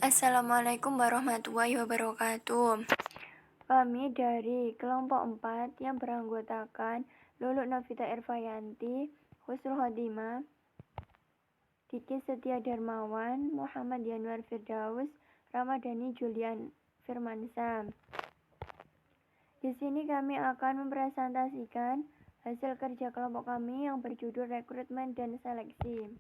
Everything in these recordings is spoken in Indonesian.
Assalamualaikum warahmatullahi wabarakatuh. Kami dari kelompok 4 yang beranggotakan Luluk Novita Ervayanti, Husnul Khotimah, Diki Setia Darmawan, Muhammad Yanuar Firdaus, Ramadhani Julian Firmansyah. Di sini kami akan mempresentasikan hasil kerja kelompok kami yang berjudul rekrutmen dan seleksi.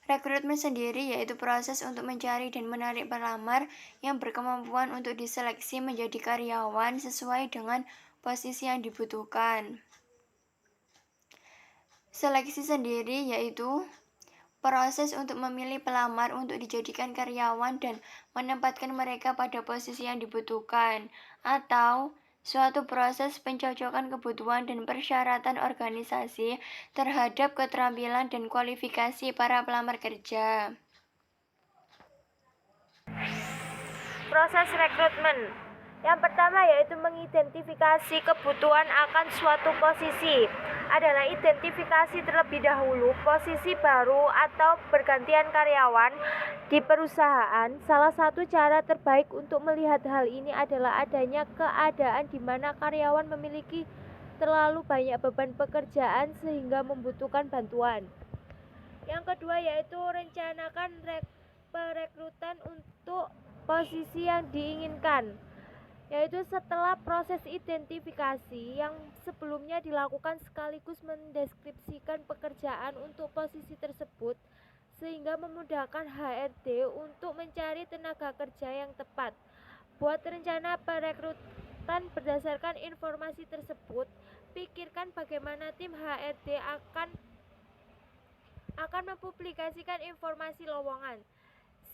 Rekrutmen sendiri yaitu proses untuk mencari dan menarik pelamar yang berkemampuan untuk diseleksi menjadi karyawan sesuai dengan posisi yang dibutuhkan. Seleksi sendiri yaitu proses untuk memilih pelamar untuk dijadikan karyawan dan menempatkan mereka pada posisi yang dibutuhkan, atau suatu proses pencocokan kebutuhan dan persyaratan organisasi terhadap keterampilan dan kualifikasi para pelamar kerja. Proses rekrutmen. Yang pertama yaitu mengidentifikasi kebutuhan akan suatu posisi. Adalah identifikasi terlebih dahulu posisi baru atau bergantian karyawan di perusahaan. Salah satu cara terbaik untuk melihat hal ini adalah adanya keadaan di mana karyawan memiliki terlalu banyak beban pekerjaan sehingga membutuhkan bantuan. Yang kedua yaitu rencanakan perekrutan untuk posisi yang diinginkan, yaitu setelah proses identifikasi yang sebelumnya dilakukan sekaligus mendeskripsikan pekerjaan untuk posisi tersebut sehingga memudahkan HRD untuk mencari tenaga kerja yang tepat. Buat rencana perekrutan berdasarkan informasi tersebut, pikirkan bagaimana tim HRD akan mempublikasikan informasi lowongan,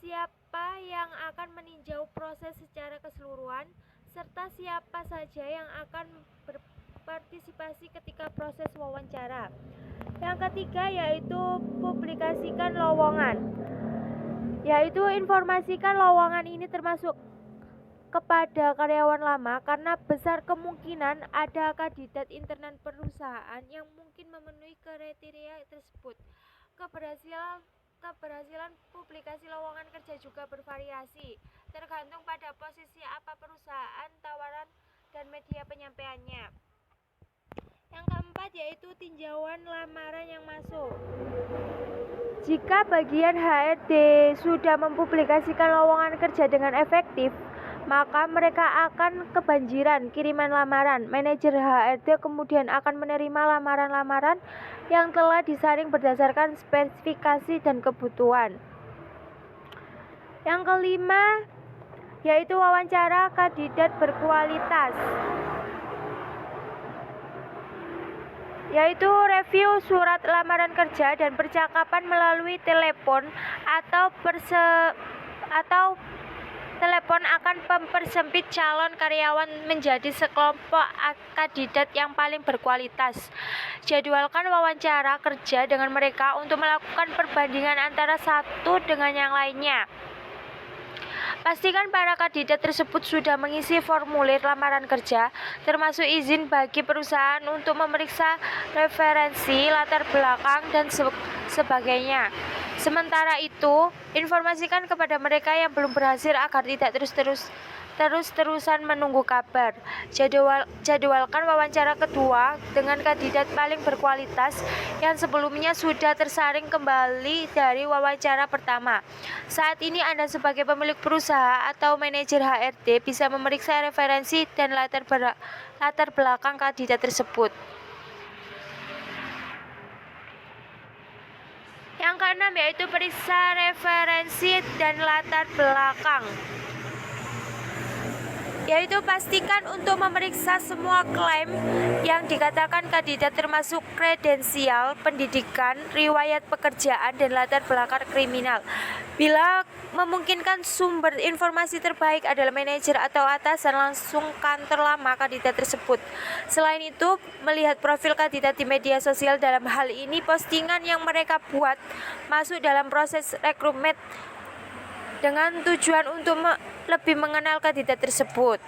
siapa yang akan meninjau proses secara keseluruhan, serta siapa saja yang akan berpartisipasi ketika proses wawancara. Yang ketiga yaitu publikasikan lowongan, yaitu informasikan lowongan ini termasuk kepada karyawan lama karena besar kemungkinan ada kandidat internal perusahaan yang mungkin memenuhi kriteria tersebut. Keberhasilan publikasi lowongan kerja juga bervariasi, tergantung pada posisi apa perusahaan, tawaran, dan media penyampaiannya. Yang keempat yaitu tinjauan lamaran yang masuk. Jika bagian HRD sudah mempublikasikan lowongan kerja dengan efektif, maka mereka akan kebanjiran kiriman lamaran. Manajer HRD kemudian akan menerima lamaran-lamaran yang telah disaring berdasarkan spesifikasi dan kebutuhan. Yang kelima yaitu wawancara kandidat berkualitas, yaitu review surat lamaran kerja dan percakapan melalui telepon atau telepon akan mempersempit calon karyawan menjadi sekelompok kandidat yang paling berkualitas. Jadwalkan wawancara kerja dengan mereka untuk melakukan perbandingan antara satu dengan yang lainnya. Pastikan para kandidat tersebut sudah mengisi formulir lamaran kerja, termasuk izin bagi perusahaan untuk memeriksa referensi, latar belakang, dan sebagainya. Sementara itu, informasikan kepada mereka yang belum berhasil agar tidak terus-terusan menunggu kabar. Jadwalkan wawancara kedua dengan kandidat paling berkualitas yang sebelumnya sudah tersaring kembali dari wawancara pertama. Saat ini Anda sebagai pemilik perusahaan atau manajer HRD bisa memeriksa referensi dan latar belakang kandidat tersebut. Yang keenam yaitu periksa referensi dan latar belakang, yaitu pastikan untuk memeriksa semua klaim yang dikatakan kandidat termasuk kredensial, pendidikan, riwayat pekerjaan, dan latar belakang kriminal. Bila memungkinkan, sumber informasi terbaik adalah manajer atau atasan langsung kantor lama kandidat tersebut. Selain itu, melihat profil kandidat di media sosial, dalam hal ini postingan yang mereka buat masuk dalam proses rekrutmen dengan tujuan untuk lebih mengenal kandidat tersebut.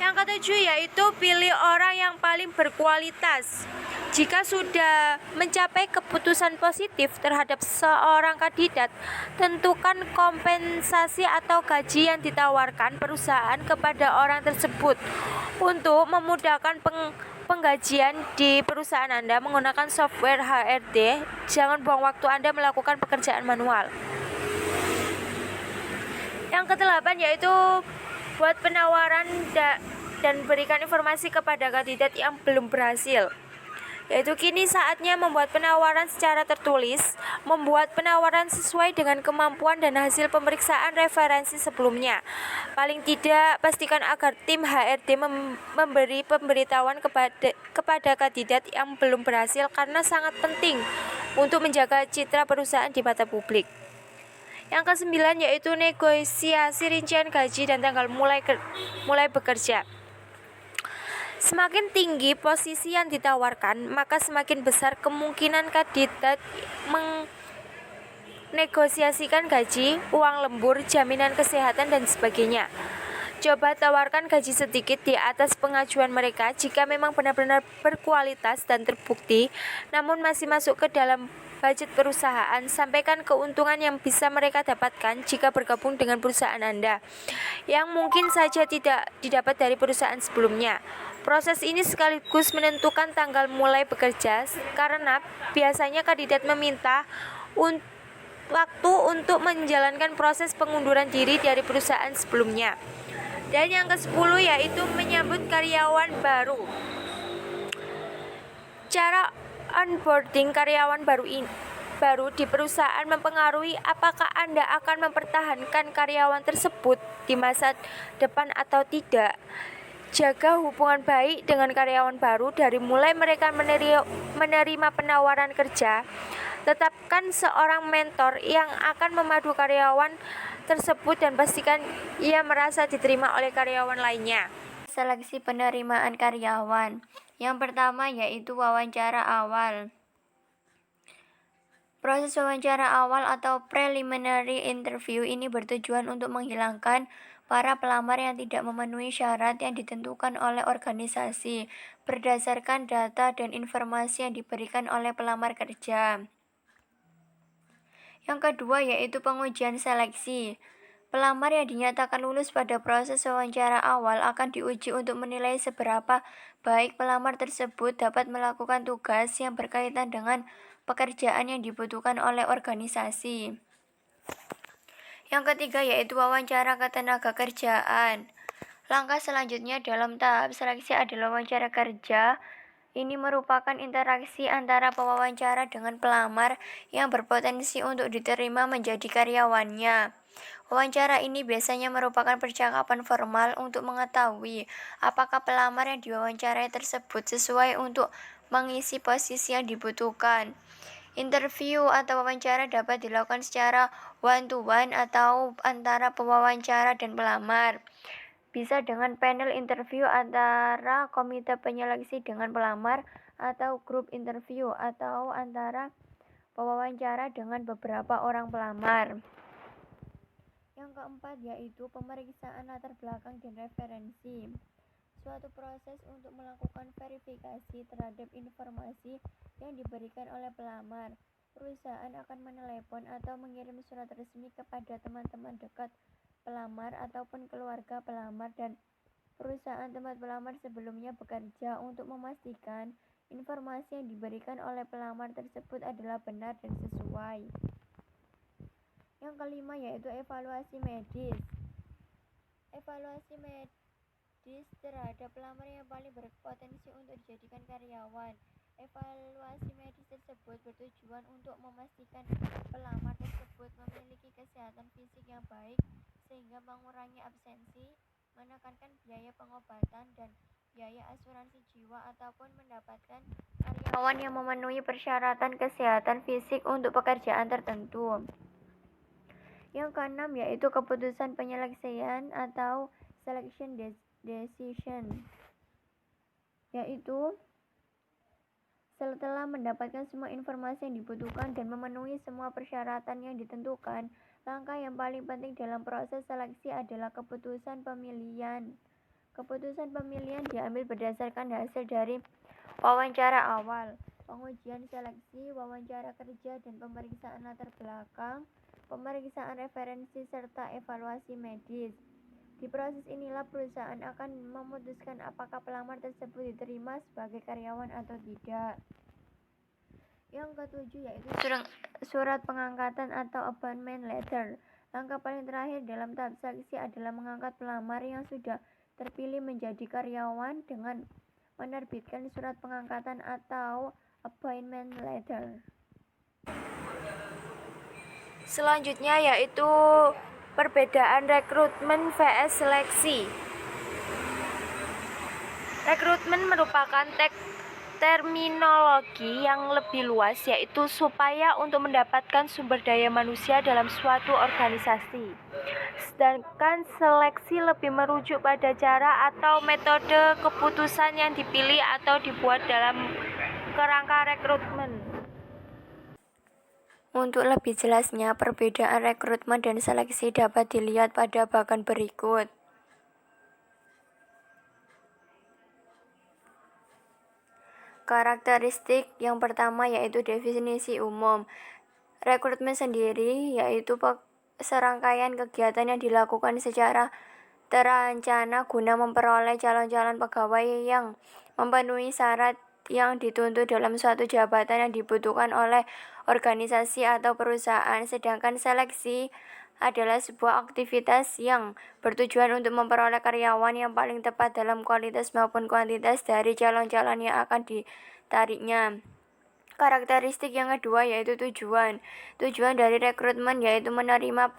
Yang ketujuh yaitu pilih orang yang paling berkualitas. Jika sudah mencapai keputusan positif terhadap seorang kandidat, tentukan kompensasi atau gaji yang ditawarkan perusahaan kepada orang tersebut. Untuk memudahkan penggajian di perusahaan Anda menggunakan software HRD, jangan buang waktu Anda melakukan pekerjaan manual. Yang kedelapan yaitu buat penawaran dan berikan informasi kepada kandidat yang belum berhasil. Yaitu kini saatnya membuat penawaran secara tertulis, membuat penawaran sesuai dengan kemampuan dan hasil pemeriksaan referensi sebelumnya. Paling tidak, pastikan agar tim HRD memberi pemberitahuan kepada kandidat yang belum berhasil karena sangat penting untuk menjaga citra perusahaan di mata publik. Yang kesembilan yaitu negosiasi rincian gaji dan tanggal mulai bekerja. Semakin tinggi posisi yang ditawarkan, maka semakin besar kemungkinan kandidat menegosiasikan gaji, uang lembur, jaminan kesehatan, dan sebagainya. Coba tawarkan gaji sedikit di atas pengajuan mereka jika memang benar-benar berkualitas dan terbukti, namun masih masuk ke dalam budget perusahaan. Sampaikan keuntungan yang bisa mereka dapatkan jika bergabung dengan perusahaan Anda, yang mungkin saja tidak didapat dari perusahaan sebelumnya. Proses ini sekaligus menentukan tanggal mulai bekerja karena biasanya kandidat meminta waktu untuk menjalankan proses pengunduran diri dari perusahaan sebelumnya. Dan yang ke-10 yaitu menyambut karyawan baru. Cara onboarding karyawan baru di perusahaan mempengaruhi apakah Anda akan mempertahankan karyawan tersebut di masa depan atau tidak. Jaga hubungan baik dengan karyawan baru dari mulai mereka menerima penawaran kerja. Tetapkan seorang mentor yang akan memadu karyawan tersebut dan pastikan ia merasa diterima oleh karyawan lainnya. Seleksi penerimaan karyawan. Yang pertama yaitu wawancara awal. Proses wawancara awal atau preliminary interview ini bertujuan untuk menghilangkan para pelamar yang tidak memenuhi syarat yang ditentukan oleh organisasi berdasarkan data dan informasi yang diberikan oleh pelamar kerja. Yang kedua yaitu pengujian seleksi. Pelamar yang dinyatakan lulus pada proses wawancara awal akan diuji untuk menilai seberapa baik pelamar tersebut dapat melakukan tugas yang berkaitan dengan pekerjaan yang dibutuhkan oleh organisasi. Yang ketiga yaitu wawancara ketenagakerjaan. Langkah selanjutnya dalam tahap seleksi adalah wawancara kerja. Ini merupakan interaksi antara pewawancara dengan pelamar yang berpotensi untuk diterima menjadi karyawannya. Wawancara ini biasanya merupakan percakapan formal untuk mengetahui apakah pelamar yang diwawancarai tersebut sesuai untuk mengisi posisi yang dibutuhkan. Interview atau wawancara dapat dilakukan secara one-to-one atau antara pewawancara dan pelamar. Bisa dengan panel interview antara komite penyeleksi dengan pelamar atau grup interview atau antara pewawancara dengan beberapa orang pelamar. Yang keempat yaitu pemeriksaan latar belakang dan referensi. Suatu proses untuk melakukan verifikasi terhadap informasi yang diberikan oleh pelamar. Perusahaan akan menelepon atau mengirim surat resmi kepada teman-teman dekat pelamar ataupun keluarga pelamar dan perusahaan tempat pelamar sebelumnya bekerja untuk memastikan informasi yang diberikan oleh pelamar tersebut adalah benar dan sesuai. Yang kelima yaitu evaluasi medis. Evaluasi medis terhadap pelamar yang paling berpotensi untuk dijadikan karyawan. Evaluasi medis tersebut bertujuan untuk memastikan pelamar tersebut memiliki kesehatan fisik yang baik sehingga mengurangi absensi, menekankan biaya pengobatan dan biaya asuransi jiwa ataupun mendapatkan karyawan yang memenuhi persyaratan kesehatan fisik untuk pekerjaan tertentu. Yang keenam yaitu keputusan penyeleksian atau selection decision, yaitu setelah mendapatkan semua informasi yang dibutuhkan dan memenuhi semua persyaratan yang ditentukan, langkah yang paling penting dalam proses seleksi adalah keputusan pemilihan. Keputusan pemilihan diambil berdasarkan hasil dari wawancara awal, pengujian seleksi, wawancara kerja, dan pemeriksaan latar belakang, pemeriksaan referensi, serta evaluasi medis. Di proses inilah perusahaan akan memutuskan apakah pelamar tersebut diterima sebagai karyawan atau tidak. Yang ketujuh yaitu surat pengangkatan atau appointment letter. Langkah paling terakhir dalam tahap seleksi adalah mengangkat pelamar yang sudah terpilih menjadi karyawan dengan menerbitkan surat pengangkatan atau appointment letter. Selanjutnya yaitu perbedaan rekrutmen vs seleksi. Rekrutmen merupakan terminologi yang lebih luas, yaitu supaya untuk mendapatkan sumber daya manusia dalam suatu organisasi. Sedangkan seleksi lebih merujuk pada cara atau metode keputusan yang dipilih atau dibuat dalam kerangka rekrutmen. Untuk lebih jelasnya, perbedaan rekrutmen dan seleksi dapat dilihat pada bagan berikut. Karakteristik yang pertama yaitu definisi umum. Rekrutmen sendiri yaitu serangkaian kegiatan yang dilakukan secara terencana guna memperoleh calon-calon pegawai yang memenuhi syarat yang dituntut dalam suatu jabatan yang dibutuhkan oleh organisasi atau perusahaan. Sedangkan seleksi adalah sebuah aktivitas yang bertujuan untuk memperoleh karyawan yang paling tepat dalam kualitas maupun kuantitas dari calon-calon yang akan ditariknya. Karakteristik yang kedua yaitu tujuan. Tujuan dari rekrutmen yaitu menerima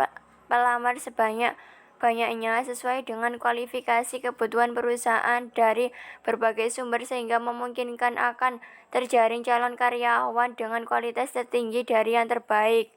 pelamar sebanyak-banyaknya sesuai dengan kualifikasi kebutuhan perusahaan dari berbagai sumber sehingga memungkinkan akan terjaring calon karyawan dengan kualitas tertinggi dari yang terbaik.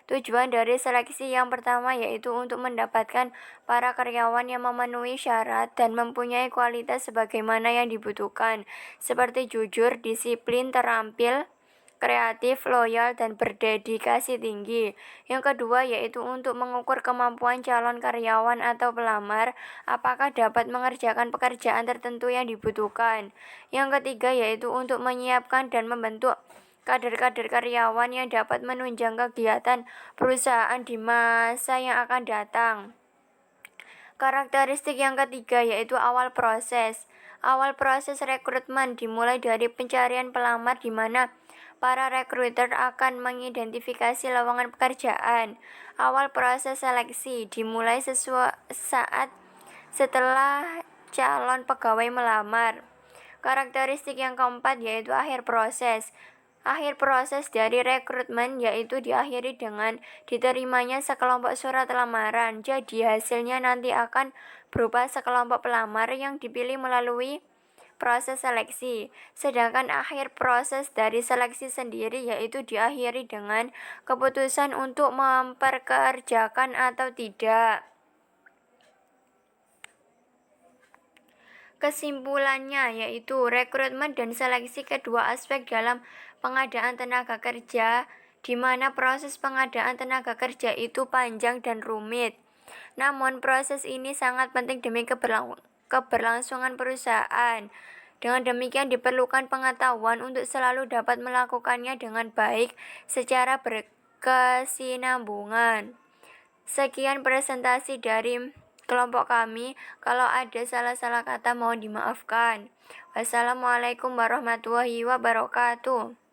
Tujuan dari seleksi yang pertama yaitu untuk mendapatkan para karyawan yang memenuhi syarat dan mempunyai kualitas sebagaimana yang dibutuhkan, seperti jujur, disiplin, terampil, kreatif, loyal, dan berdedikasi tinggi. Yang kedua yaitu untuk mengukur kemampuan calon karyawan atau pelamar apakah dapat mengerjakan pekerjaan tertentu yang dibutuhkan. Yang ketiga yaitu untuk menyiapkan dan membentuk kader-kader karyawan yang dapat menunjang kegiatan perusahaan di masa yang akan datang. Karakteristik yang ketiga yaitu awal proses. Awal proses rekrutmen dimulai dari pencarian pelamar di mana para rekruter akan mengidentifikasi lowongan pekerjaan. Awal proses seleksi dimulai saat setelah calon pegawai melamar. Karakteristik yang keempat yaitu akhir proses. Akhir proses dari rekrutmen yaitu diakhiri dengan diterimanya sekelompok surat lamaran. Jadi hasilnya nanti akan berupa sekelompok pelamar yang dipilih melalui proses seleksi. Sedangkan akhir proses dari seleksi sendiri yaitu diakhiri dengan keputusan untuk memperkerjakan atau tidak. Kesimpulannya yaitu rekrutmen dan seleksi kedua aspek dalam pengadaan tenaga kerja, di mana proses pengadaan tenaga kerja itu panjang dan rumit. Namun proses ini sangat penting demi keberlangsungan perusahaan. Dengan demikian diperlukan pengetahuan untuk selalu dapat melakukannya dengan baik secara berkesinambungan. Sekian presentasi dari kelompok kami. Kalau ada salah-salah kata mohon dimaafkan. Wassalamualaikum warahmatullahi wabarakatuh.